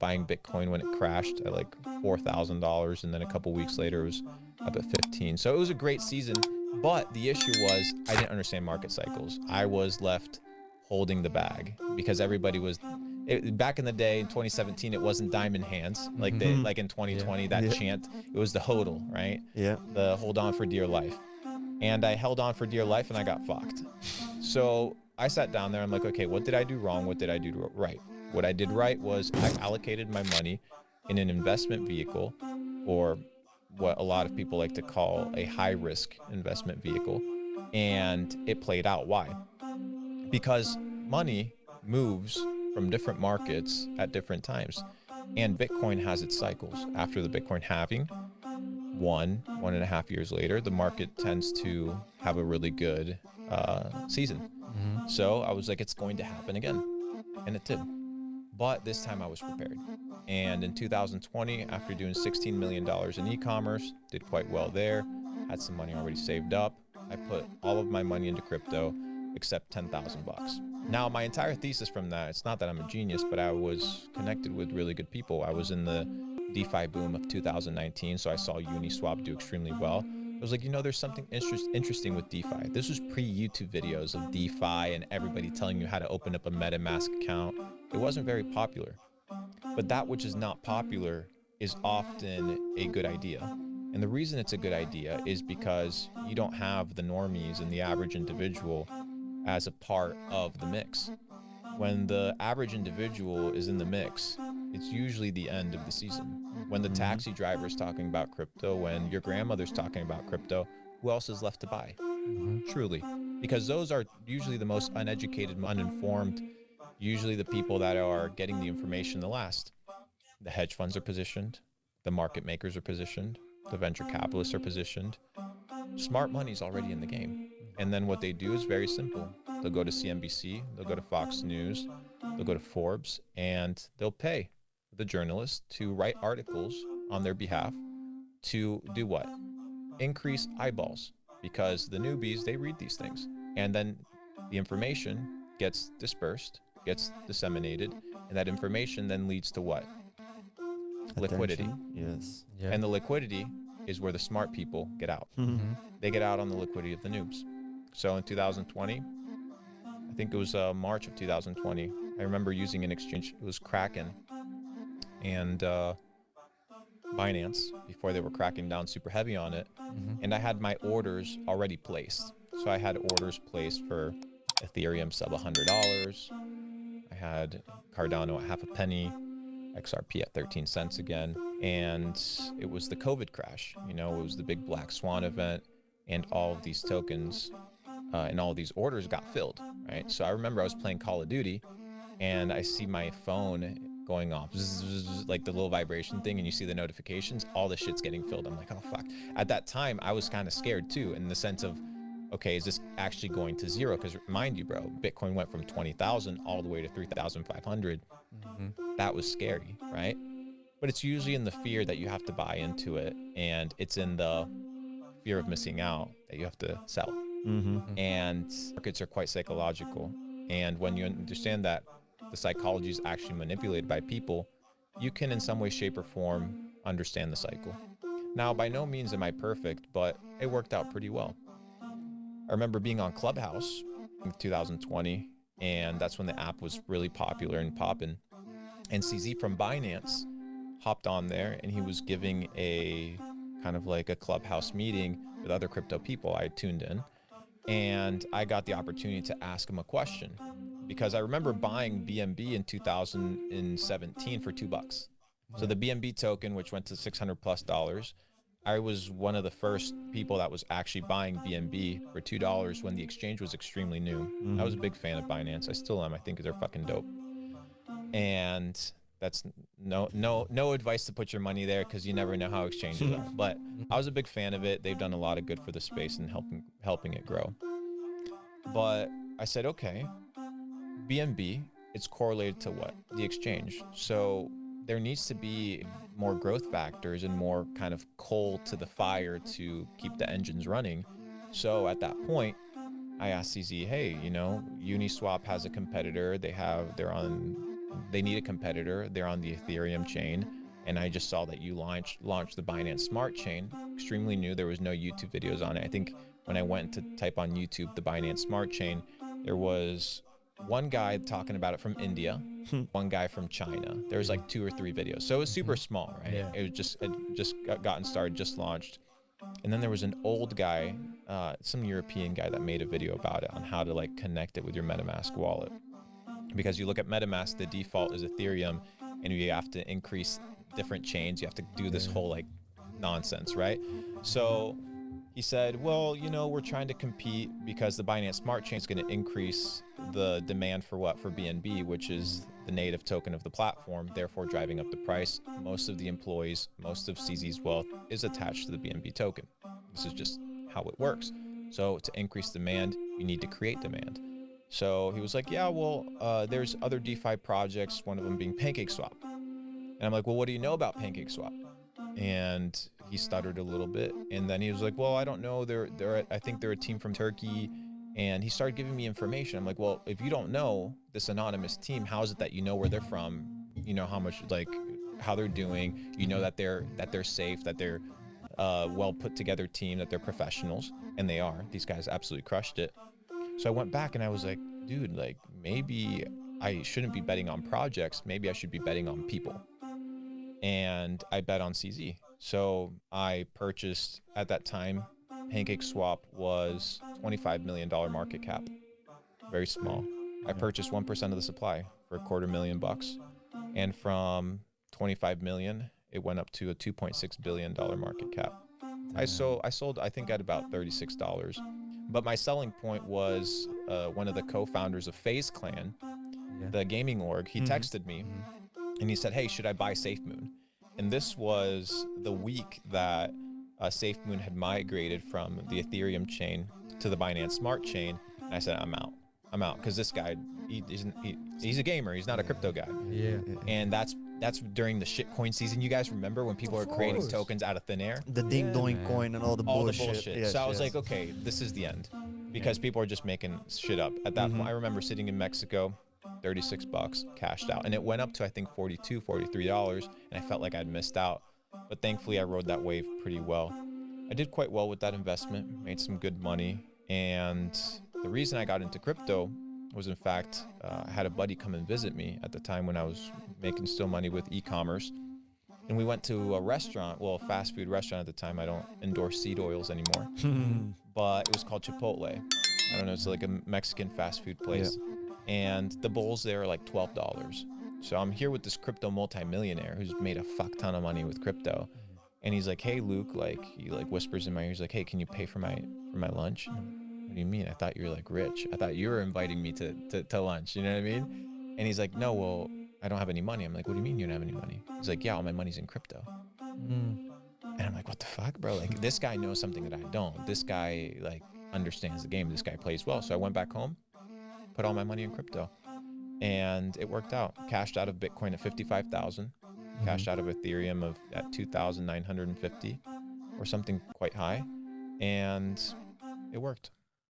buying Bitcoin when it crashed at like $4,000. And then a couple weeks later, it was up at 15. So it was a great season. But the issue was I didn't understand market cycles. I was left holding the bag because everybody was back in the day in 2017, it wasn't diamond hands like like in 2020, that chant. It was the hodl, right? Yeah. The hold on for dear life. And I held on for dear life and I got fucked. So I sat down there. I'm like, okay, what did I do wrong? What did I do right? What I did right was I allocated my money in an investment vehicle, or what a lot of people like to call a high risk investment vehicle. And it played out. Why? Because money moves from different markets at different times. And Bitcoin has its cycles. After the Bitcoin halving, 1.5 years later, the market tends to have a really good season. So I was like, it's going to happen again. And it did. But this time I was prepared. And in 2020, after doing $16 million in e-commerce, did quite well there, had some money already saved up. I put all of my money into crypto except 10,000 bucks. Now, my entire thesis from that, it's not that I'm a genius, but I was connected with really good people. I was in the DeFi boom of 2019, so I saw Uniswap do extremely well. I was like, there's something interesting with DeFi. This was pre-YouTube videos of DeFi and everybody telling you how to open up a MetaMask account. It wasn't very popular. But that which is not popular is often a good idea. And the reason it's a good idea is because you don't have the normies and the average individual as a part of the mix. When the average individual is in the mix, it's usually the end of the season. When the taxi driver is talking about crypto, when your grandmother's talking about crypto, who else is left to buy? Truly. Because those are usually the most uneducated, uninformed, usually the people that are getting the information the last. The hedge funds are positioned, the market makers are positioned, the venture capitalists are positioned. Smart money's already in the game. And then what they do is very simple. They'll go to CNBC, they'll go to Fox News, they'll go to Forbes, and they'll pay the journalists to write articles on their behalf to do what? Increase eyeballs, because the newbies, they read these things. And then the information gets dispersed, gets disseminated, and that information then leads to what? Liquidity. Yes. Yeah. And the liquidity is where the smart people get out. They get out on the liquidity of the noobs. So in 2020, I think it was March of 2020, I remember using an exchange. It was Kraken and Binance before they were cracking down super heavy on it. And I had my orders already placed. So I had orders placed for Ethereum sub $100. I had Cardano at half a penny, XRP at 13 cents again. And it was the COVID crash. It was the big black swan event, and all of these tokens and all of these orders got filled, right? So I remember I was playing Call of Duty and I see my phone going off, like the little vibration thing, and you see the notifications, all the shit's getting filled. I'm like, oh fuck. At that time, I was kind of scared too, in the sense of, okay, is this actually going to zero? Because mind you, bro, Bitcoin went from 20,000 all the way to 3,500. That was scary, right? But it's usually in the fear that you have to buy into it, and it's in the fear of missing out that you have to sell. And markets are quite psychological. And when you understand that the psychology is actually manipulated by people, you can in some way, shape, or form understand the cycle. Now, by no means am I perfect, but it worked out pretty well. I remember being on Clubhouse in 2020, and that's when the app was really popular and popping. And CZ from Binance hopped on there, and he was giving a kind of like a Clubhouse meeting with other crypto people. I tuned in, and I got the opportunity to ask him a question, because I remember buying BNB in 2017 for $2. So the BNB token, which went to $600+, I was one of the first people that was actually buying BNB for $2 when the exchange was extremely new. I was a big fan of Binance. I still am. I think they're fucking dope. And that's no advice to put your money there, because you never know how exchanges are. But I was a big fan of it. They've done a lot of good for the space and helping it grow. But I said, okay, BNB, it's correlated to what? The exchange. So there needs to be more growth factors and more kind of coal to the fire to keep the engines running. So at that point, I asked CZ, hey, Uniswap has a competitor. They're on they need a competitor. They're on the Ethereum chain. And I just saw that you launched the Binance Smart Chain, extremely new. There was no YouTube videos on it. I think when I went to type on YouTube, the Binance Smart Chain, there was one guy talking about it from India, one guy from China. There was like 2 or 3 videos. So it was super small, right? Yeah. It just gotten started, just launched. And then there was an old guy, some European guy that made a video about it on how to like connect it with your MetaMask wallet. Because you look at MetaMask, the default is Ethereum, and you have to increase different chains. You have to do this whole like nonsense, right? So he said, well, you know, we're trying to compete because the Binance Smart Chain is going to increase the demand for what? For BNB, which is the native token of the platform, therefore driving up the price. Most of the employees, most of CZ's wealth is attached to the BNB token. This is just how it works. So to increase demand, you need to create demand. So he was like, yeah, well, there's other DeFi projects, one of them being PancakeSwap. And I'm like, well, what do you know about PancakeSwap? And he stuttered a little bit. And then he was like, well, I don't know. I think they're a team from Turkey. And he started giving me information. I'm like, well, if you don't know this anonymous team, how is it that you know where they're from? You know how much, like, how they're doing. You know that they're safe, that they're well put together team, that they're professionals. And they are. These guys absolutely crushed it. So I went back and I was like, dude, like maybe I shouldn't be betting on projects. Maybe I should be betting on people. And I bet on CZ. So I purchased, at that time, PancakeSwap was $25 million market cap. Very small. I purchased 1% of the supply for $250,000. And from 25 million, it went up to a $2.6 billion market cap. I sold, I think, at about $36. But my selling point was one of the co-founders of FaZe Clan, the gaming org. He texted me and he said, hey, should I buy SafeMoon? And this was the week that SafeMoon had migrated from the Ethereum chain to the Binance Smart Chain. And I said, I'm out. Because this guy, he's a gamer. He's not a crypto guy. Yeah. And that's during the shitcoin season. You guys remember when people were creating tokens out of thin air? The ding doing coin and all the bullshit. Yes, so I was like, okay, this is the end, because people are just making shit up. At that point, I remember sitting in Mexico, $36, cashed out, and it went up to I think $42, $43, and I felt like I'd missed out. But thankfully, I rode that wave pretty well. I did quite well with that investment, made some good money, and the reason I got into crypto was, in fact, I had a buddy come and visit me at the time when I was making still money with e-commerce. And we went to a restaurant, well, a fast food restaurant at the time. I don't endorse seed oils anymore, but it was called Chipotle. I don't know, it's like a Mexican fast food place. Yeah. And the bowls there are like $12. So I'm here with this crypto multimillionaire who's made a fuck ton of money with crypto. And he's like, hey, Luke, like, he like whispers in my ear, he's like, hey, can you pay for my lunch? What do you mean? I thought you were like rich. I thought you were inviting me to lunch. You know what I mean? And he's like, no, well, I don't have any money. I'm like, what do you mean you don't have any money? He's like, yeah, all my money's in crypto. And I'm like, what the fuck, bro? Like, this guy knows something that I don't. This guy like understands the game. This guy plays well. So I went back home, put all my money in crypto, and it worked out. Cashed out of Bitcoin at 55,000, cashed out of Ethereum at 2,950 or something quite high. And it worked.